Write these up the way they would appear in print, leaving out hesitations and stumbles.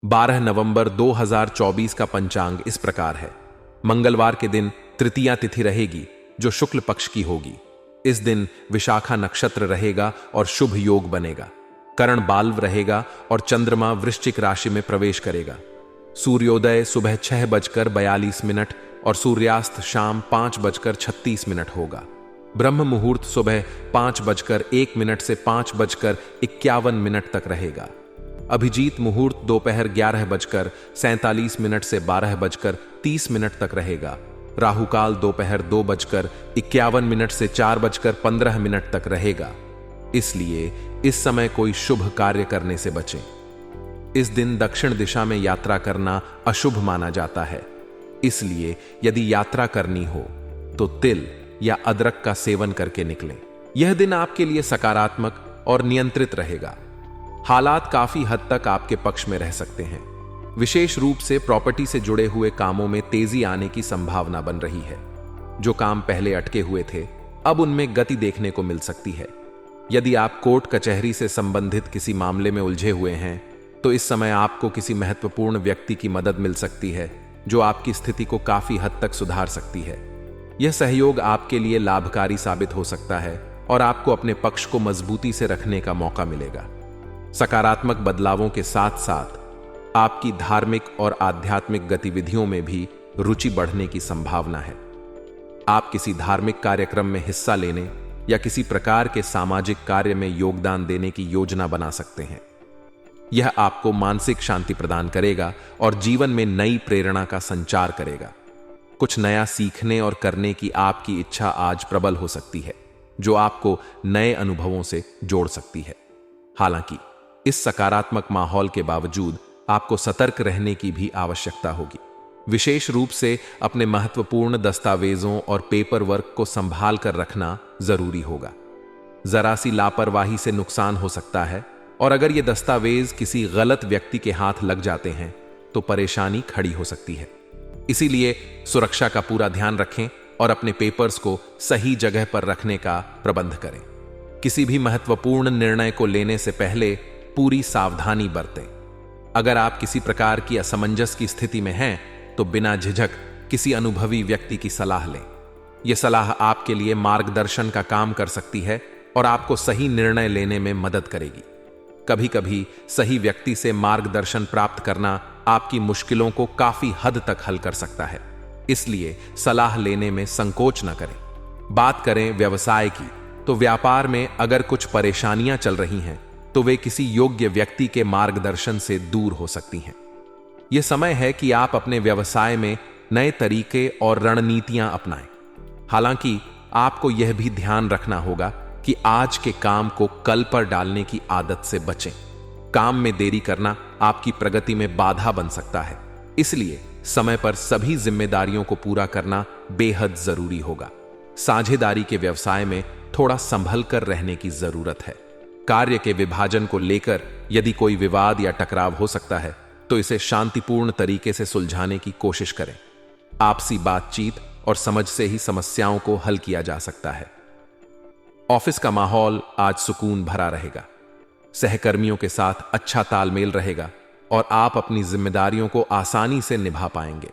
12 नवंबर 2024 का पंचांग इस प्रकार है। मंगलवार के दिन तृतीया तिथि रहेगी जो शुक्ल पक्ष की होगी। इस दिन विशाखा नक्षत्र रहेगा और शुभ योग बनेगा। करण बाल्व रहेगा और चंद्रमा वृश्चिक राशि में प्रवेश करेगा। सूर्योदय सुबह 6:42 और सूर्यास्त शाम 5:36 होगा। ब्रह्म मुहूर्त सुबह 5:01 से 5:51 तक रहेगा। अभिजीत मुहूर्त दोपहर 11:47 से 12:30 तक रहेगा। राहुकाल दोपहर 2:51 से 4:15 तक रहेगा। इसलिए इस समय कोई शुभ कार्य करने से बचें। इस दिन दक्षिण दिशा में यात्रा करना अशुभ माना जाता है। इसलिए यदि यात्रा करनी हो तो तिल या अदरक का सेवन करके निकलें। यह दिन आपके लिए सकारात्मक और नियंत्रित रहेगा। हालात काफी हद तक आपके पक्ष में रह सकते हैं। विशेष रूप से प्रॉपर्टी से जुड़े हुए कामों में तेजी आने की संभावना बन रही है। जो काम पहले अटके हुए थे अब उनमें गति देखने को मिल सकती है। यदि आप कोर्ट कचहरी से संबंधित किसी मामले में उलझे हुए हैं तो इस समय आपको किसी महत्वपूर्ण व्यक्ति की मदद मिल सकती है जो आपकी स्थिति को काफी हद तक सुधार सकती है। यह सहयोग आपके लिए लाभकारी साबित हो सकता है और आपको अपने पक्ष को मजबूती से रखने का मौका मिलेगा। सकारात्मक बदलावों के साथ साथ आपकी धार्मिक और आध्यात्मिक गतिविधियों में भी रुचि बढ़ने की संभावना है। आप किसी धार्मिक कार्यक्रम में हिस्सा लेने या किसी प्रकार के सामाजिक कार्य में योगदान देने की योजना बना सकते हैं। यह आपको मानसिक शांति प्रदान करेगा और जीवन में नई प्रेरणा का संचार करेगा। कुछ नया सीखने और करने की आपकी इच्छा आज प्रबल हो सकती है जो आपको नए अनुभवों से जोड़ सकती है। हालांकि इस सकारात्मक माहौल के बावजूद आपको सतर्क रहने की भी आवश्यकता होगी। विशेष रूप से अपने महत्वपूर्ण दस्तावेजों और पेपर वर्क को संभाल कर रखना जरूरी होगा। जरा सी लापरवाही से नुकसान हो सकता है और अगर ये दस्तावेज किसी गलत व्यक्ति के हाथ लग जाते हैं तो परेशानी खड़ी हो सकती है। इसीलिए सुरक्षा का पूरा ध्यान रखें और अपने पेपर्स को सही जगह पर रखने का प्रबंध करें। किसी भी महत्वपूर्ण निर्णय को लेने से पहले पूरी सावधानी बरतें। अगर आप किसी प्रकार की असमंजस की स्थिति में हैं तो बिना झिझक किसी अनुभवी व्यक्ति की सलाह लें। यह सलाह आपके लिए मार्गदर्शन का काम कर सकती है और आपको सही निर्णय लेने में मदद करेगी। कभी कभी सही व्यक्ति से मार्गदर्शन प्राप्त करना आपकी मुश्किलों को काफी हद तक हल कर सकता है। इसलिए सलाह लेने में संकोच न करें। बात करें व्यवसाय की तो व्यापार में अगर कुछ परेशानियां चल रही हैं तो वे किसी योग्य व्यक्ति के मार्गदर्शन से दूर हो सकती हैं। यह समय है कि आप अपने व्यवसाय में नए तरीके और रणनीतियां अपनाएं। हालांकि आपको यह भी ध्यान रखना होगा कि आज के काम को कल पर डालने की आदत से बचें। काम में देरी करना आपकी प्रगति में बाधा बन सकता है। इसलिए समय पर सभी जिम्मेदारियों को पूरा करना बेहद जरूरी होगा। साझेदारी के व्यवसाय में थोड़ा संभल कर रहने की जरूरत है। कार्य के विभाजन को लेकर यदि कोई विवाद या टकराव हो सकता है तो इसे शांतिपूर्ण तरीके से सुलझाने की कोशिश करें। आपसी बातचीत और समझ से ही समस्याओं को हल किया जा सकता है। ऑफिस का माहौल आज सुकून भरा रहेगा। सहकर्मियों के साथ अच्छा तालमेल रहेगा और आप अपनी जिम्मेदारियों को आसानी से निभा पाएंगे।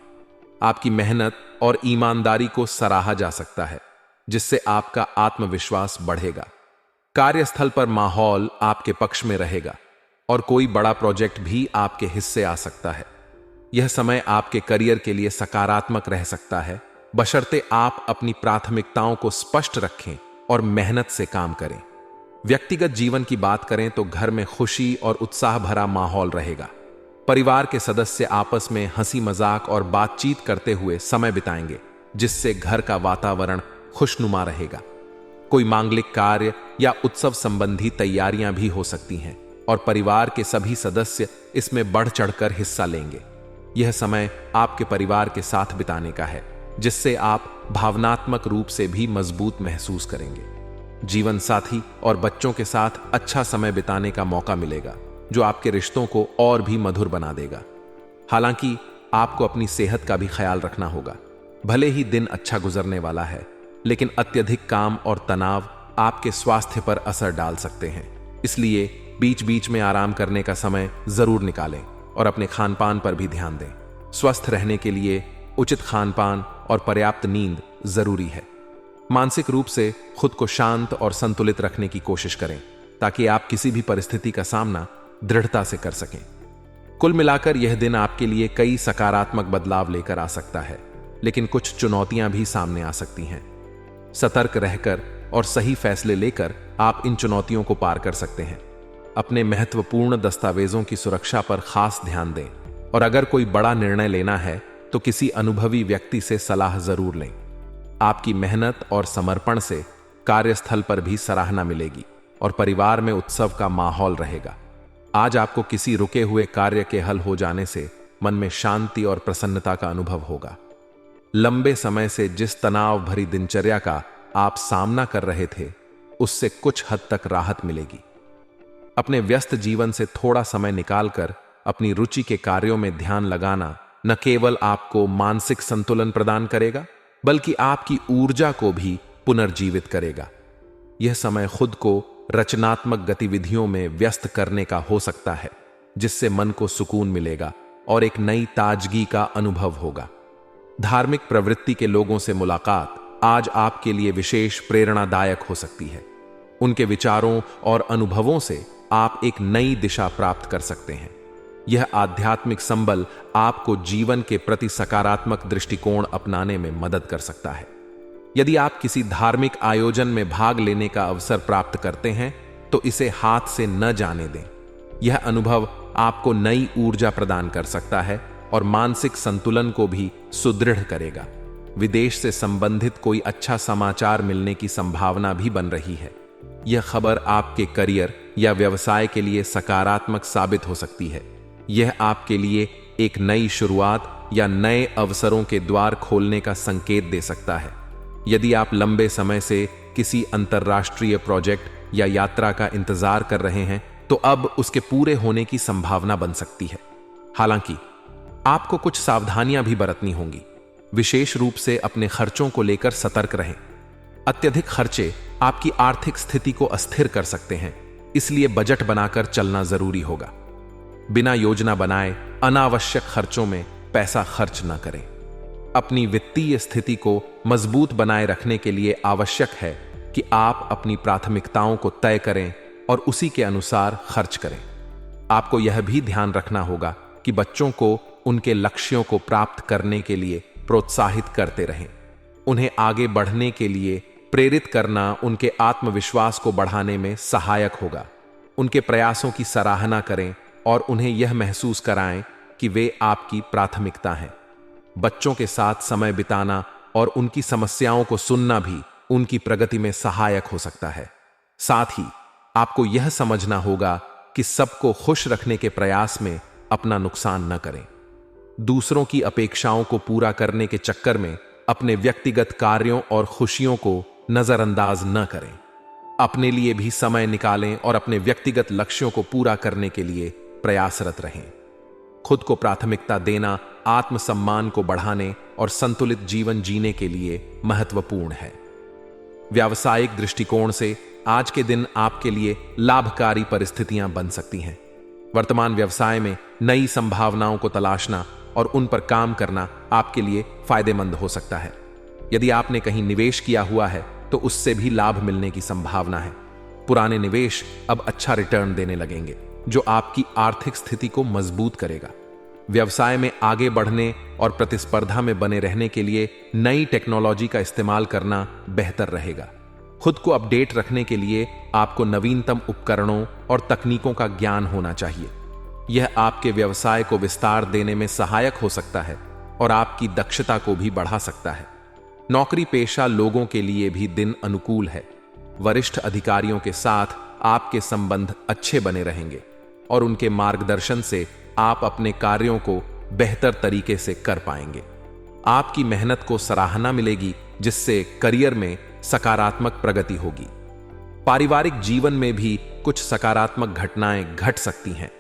आपकी मेहनत और ईमानदारी को सराहा जा सकता है जिससे आपका आत्मविश्वास बढ़ेगा। कार्यस्थल पर माहौल आपके पक्ष में रहेगा और कोई बड़ा प्रोजेक्ट भी आपके हिस्से आ सकता है। यह समय आपके करियर के लिए सकारात्मक रह सकता है बशर्ते आप अपनी प्राथमिकताओं को स्पष्ट रखें और मेहनत से काम करें। व्यक्तिगत जीवन की बात करें तो घर में खुशी और उत्साह भरा माहौल रहेगा। परिवार के सदस्य आपस में हंसी मजाक और बातचीत करते हुए समय बिताएंगे जिससे घर का वातावरण खुशनुमा रहेगा। कोई मांगलिक कार्य या उत्सव संबंधी तैयारियां भी हो सकती हैं और परिवार के सभी सदस्य इसमें बढ़ चढ़कर हिस्सा लेंगे। यह समय आपके परिवार के साथ बिताने का है जिससे आप भावनात्मक रूप से भी मजबूत महसूस करेंगे। जीवन साथी और बच्चों के साथ अच्छा समय बिताने का मौका मिलेगा जो आपके रिश्तों को और भी मधुर बना देगा। हालांकि आपको अपनी सेहत का भी ख्याल रखना होगा। भले ही दिन अच्छा गुजरने वाला है लेकिन अत्यधिक काम और तनाव आपके स्वास्थ्य पर असर डाल सकते हैं। इसलिए बीच बीच में आराम करने का समय जरूर निकालें। और अपने खानपान पर भी ध्यान दें। स्वस्थ रहने के लिए उचित खानपान और पर्याप्त नींद जरूरी है। मानसिक रूप से खुद को शांत और संतुलित रखने की कोशिश करें ताकि आप किसी भी परिस्थिति का सामना दृढ़ता से कर सकें। कुल मिलाकर यह दिन आपके लिए कई सकारात्मक बदलाव लेकर आ सकता है, लेकिन कुछ चुनौतियां भी सामने आ सकती हैं। सतर्क रहकर और सही फैसले लेकर आप इन चुनौतियों को पार कर सकते हैं। अपने महत्वपूर्ण दस्तावेजों की सुरक्षा पर खास ध्यान दें और अगर कोई बड़ा निर्णय लेना है तो किसी अनुभवी व्यक्ति से सलाह जरूर लें। आपकी मेहनत और समर्पण से कार्यस्थल पर भी सराहना मिलेगी और परिवार में उत्सव का माहौल रहेगा। आज आपको किसी रुके हुए कार्य के हल हो जाने से मन में शांति और प्रसन्नता का अनुभव होगा। लंबे समय से जिस तनाव भरी दिनचर्या का आप सामना कर रहे थे, उससे कुछ हद तक राहत मिलेगी। अपने व्यस्त जीवन से थोड़ा समय निकालकर अपनी रुचि के कार्यों में ध्यान लगाना न केवल आपको मानसिक संतुलन प्रदान करेगा, बल्कि आपकी ऊर्जा को भी पुनर्जीवित करेगा। यह समय खुद को रचनात्मक गतिविधियों में व्यस्त करने का हो सकता है, जिससे मन को सुकून मिलेगा और एक नई ताजगी का अनुभव होगा। धार्मिक प्रवृत्ति के लोगों से मुलाकात आज आपके लिए विशेष प्रेरणादायक हो सकती है। उनके विचारों और अनुभवों से आप एक नई दिशा प्राप्त कर सकते हैं। यह आध्यात्मिक संबल आपको जीवन के प्रति सकारात्मक दृष्टिकोण अपनाने में मदद कर सकता है। यदि आप किसी धार्मिक आयोजन में भाग लेने का अवसर प्राप्त करते हैं तो इसे हाथ से न जाने दें। यह अनुभव आपको नई ऊर्जा प्रदान कर सकता है और मानसिक संतुलन को भी सुदृढ़ करेगा। विदेश से संबंधित कोई अच्छा समाचार मिलने की संभावना भी बन रही है। यह खबर आपके करियर या व्यवसाय के लिए सकारात्मक साबित हो सकती है। यह आपके लिए एक नई शुरुआत या नए अवसरों के द्वार खोलने का संकेत दे सकता है। यदि आप लंबे समय से किसी अंतर्राष्ट्रीय प्रोजेक्ट या यात्रा का इंतजार कर रहे हैं तो अब उसके पूरे होने की संभावना बन सकती है। हालांकि आपको कुछ सावधानियां भी बरतनी होंगी। विशेष रूप से अपने खर्चों को लेकर सतर्क रहें। अत्यधिक खर्चे आपकी आर्थिक स्थिति को अस्थिर कर सकते हैं, इसलिए बजट बनाकर चलना जरूरी होगा। बिना योजना बनाए अनावश्यक खर्चों में पैसा खर्च न करें। अपनी वित्तीय स्थिति को मजबूत बनाए रखने के लिए आवश्यक है कि आप अपनी प्राथमिकताओं को तय करें और उसी के अनुसार खर्च करें। आपको यह भी ध्यान रखना होगा कि बच्चों को उनके लक्ष्यों को प्राप्त करने के लिए प्रोत्साहित करते रहें। उन्हें आगे बढ़ने के लिए प्रेरित करना उनके आत्मविश्वास को बढ़ाने में सहायक होगा। उनके प्रयासों की सराहना करें और उन्हें यह महसूस कराएं कि वे आपकी प्राथमिकता हैं। बच्चों के साथ समय बिताना और उनकी समस्याओं को सुनना भी उनकी प्रगति में सहायक हो सकता है। साथ ही आपको यह समझना होगा कि सबको खुश रखने के प्रयास में अपना नुकसान न करें। दूसरों की अपेक्षाओं को पूरा करने के चक्कर में अपने व्यक्तिगत कार्यों और खुशियों को नजरअंदाज न करें। अपने लिए भी समय निकालें और अपने व्यक्तिगत लक्ष्यों को पूरा करने के लिए प्रयासरत रहें। खुद को प्राथमिकता देना आत्मसम्मान को बढ़ाने और संतुलित जीवन जीने के लिए महत्वपूर्ण है। व्यावसायिक दृष्टिकोण से आज के दिन आपके लिए लाभकारी परिस्थितियां बन सकती हैं। वर्तमान व्यवसाय में नई संभावनाओं को तलाशना और उन पर काम करना आपके लिए फायदेमंद हो सकता है। यदि आपने कहीं निवेश किया हुआ है तो उससे भी लाभ मिलने की संभावना है। पुराने निवेश अब अच्छा रिटर्न देने लगेंगे, जो आपकी आर्थिक स्थिति को मजबूत करेगा। व्यवसाय में आगे बढ़ने और प्रतिस्पर्धा में बने रहने के लिए नई टेक्नोलॉजी का इस्तेमाल करना बेहतर रहेगा। खुद को अपडेट रखने के लिए आपको नवीनतम उपकरणों और तकनीकों का ज्ञान होना चाहिए। यह आपके व्यवसाय को विस्तार देने में सहायक हो सकता है और आपकी दक्षता को भी बढ़ा सकता है। नौकरी पेशा लोगों के लिए भी दिन अनुकूल है। वरिष्ठ अधिकारियों के साथ आपके संबंध अच्छे बने रहेंगे और उनके मार्गदर्शन से आप अपने कार्यों को बेहतर तरीके से कर पाएंगे। आपकी मेहनत को सराहना मिलेगी, जिससे करियर में सकारात्मक प्रगति होगी। पारिवारिक जीवन में भी कुछ सकारात्मक घटनाएं घट सकती हैं।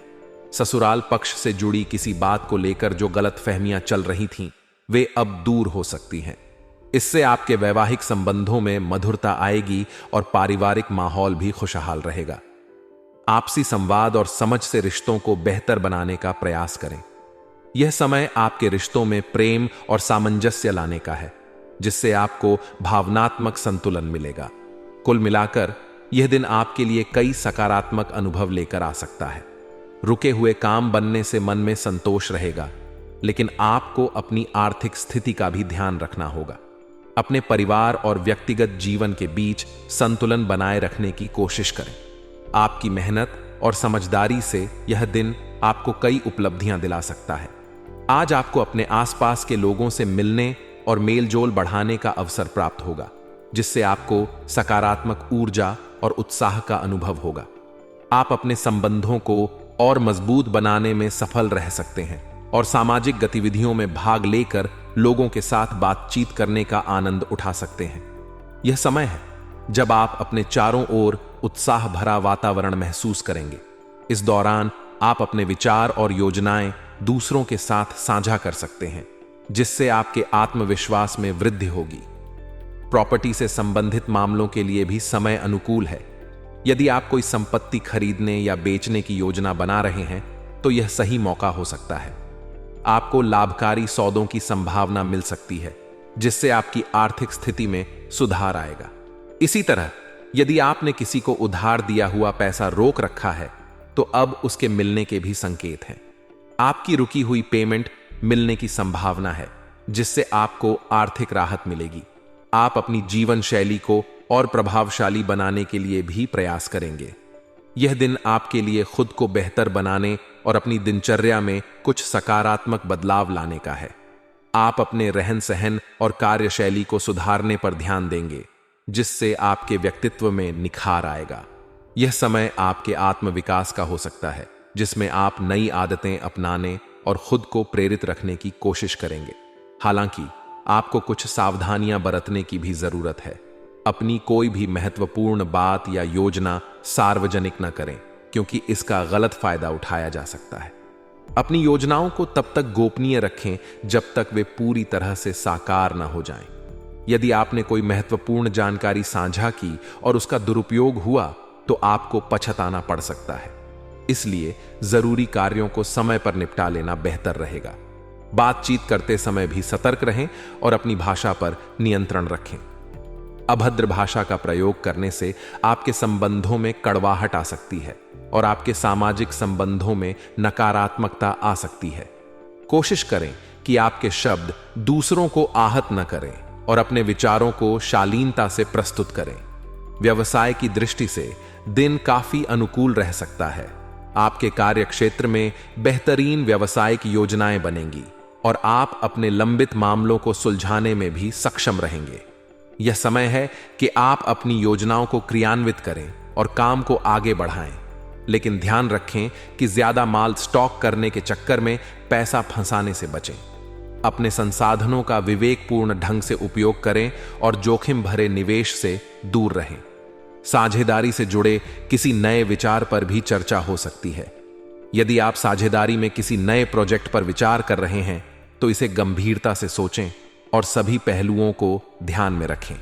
ससुराल पक्ष से जुड़ी किसी बात को लेकर जो गलतफहमियां चल रही थीं, वे अब दूर हो सकती हैं। इससे आपके वैवाहिक संबंधों में मधुरता आएगी और पारिवारिक माहौल भी खुशहाल रहेगा। आपसी संवाद और समझ से रिश्तों को बेहतर बनाने का प्रयास करें। यह समय आपके रिश्तों में प्रेम और सामंजस्य लाने का है, जिससे आपको भावनात्मक संतुलन मिलेगा। कुल मिलाकर यह दिन आपके लिए कई सकारात्मक अनुभव लेकर आ सकता है। रुके हुए काम बनने से मन में संतोष रहेगा, लेकिन आपको अपनी आर्थिक स्थिति का भी ध्यान रखना होगा। अपने परिवार और व्यक्तिगत जीवन के बीच संतुलन बनाए रखने की कोशिश करें। आपकी मेहनत और समझदारी से यह दिन आपको कई उपलब्धियां दिला सकता है। आज आपको अपने आसपास के लोगों से मिलने और मेलजोल बढ़ाने का अवसर प्राप्त होगा, जिससे आपको सकारात्मक ऊर्जा और उत्साह का अनुभव होगा। आप अपने संबंधों को और मजबूत बनाने में सफल रह सकते हैं और सामाजिक गतिविधियों में भाग लेकर लोगों के साथ बातचीत करने का आनंद उठा सकते हैं। यह समय है जब आप अपने चारों ओर उत्साह भरा वातावरण महसूस करेंगे। इस दौरान आप अपने विचार और योजनाएं दूसरों के साथ साझा कर सकते हैं, जिससे आपके आत्मविश्वास में वृद्धि होगी। प्रॉपर्टी से संबंधित मामलों के लिए भी समय अनुकूल है। यदि आप कोई संपत्ति खरीदने या बेचने की योजना बना रहे हैं, तो यह सही मौका हो सकता है। आपको लाभकारी सौदों की संभावना मिल सकती है, जिससे आपकी आर्थिक स्थिति में सुधार आएगा। इसी तरह यदि आपने किसी को उधार दिया हुआ पैसा रोक रखा है, तो अब उसके मिलने के भी संकेत हैं। आपकी रुकी हुई पेमेंट मिलने की संभावना है, जिससे आपको आर्थिक राहत मिलेगी। आप अपनी जीवन शैली को और प्रभावशाली बनाने के लिए भी प्रयास करेंगे। यह दिन आपके लिए खुद को बेहतर बनाने और अपनी दिनचर्या में कुछ सकारात्मक बदलाव लाने का है। आप अपने रहन सहन और कार्यशैली को सुधारने पर ध्यान देंगे, जिससे आपके व्यक्तित्व में निखार आएगा। यह समय आपके आत्मविकास का हो सकता है, जिसमें आप नई आदतें अपनाने और खुद को प्रेरित रखने की कोशिश करेंगे। हालांकि आपको कुछ सावधानियां बरतने की भी जरूरत है। अपनी कोई भी महत्वपूर्ण बात या योजना सार्वजनिक न करें, क्योंकि इसका गलत फायदा उठाया जा सकता है। अपनी योजनाओं को तब तक गोपनीय रखें जब तक वे पूरी तरह से साकार न हो जाएं। यदि आपने कोई महत्वपूर्ण जानकारी साझा की और उसका दुरुपयोग हुआ, तो आपको पछताना पड़ सकता है। इसलिए जरूरी कार्यों को समय पर निपटा लेना बेहतर रहेगा। बातचीत करते समय भी सतर्क रहें और अपनी भाषा पर नियंत्रण रखें। अभद्र भाषा का प्रयोग करने से आपके संबंधों में कड़वाहट आ सकती है और आपके सामाजिक संबंधों में नकारात्मकता आ सकती है। कोशिश करें कि आपके शब्द दूसरों को आहत न करें और अपने विचारों को शालीनता से प्रस्तुत करें। व्यवसाय की दृष्टि से दिन काफी अनुकूल रह सकता है। आपके कार्यक्षेत्र में बेहतरीन व्यावसायिक योजनाएं बनेंगी और आप अपने लंबित मामलों को सुलझाने में भी सक्षम रहेंगे। यह समय है कि आप अपनी योजनाओं को क्रियान्वित करें और काम को आगे बढ़ाएं, लेकिन ध्यान रखें कि ज्यादा माल स्टॉक करने के चक्कर में पैसा फंसाने से बचें। अपने संसाधनों का विवेकपूर्ण ढंग से उपयोग करें और जोखिम भरे निवेश से दूर रहें। साझेदारी से जुड़े किसी नए विचार पर भी चर्चा हो सकती है। यदि आप साझेदारी में किसी नए प्रोजेक्ट पर विचार कर रहे हैं, तो इसे गंभीरता से सोचें और सभी पहलुओं को ध्यान में रखें।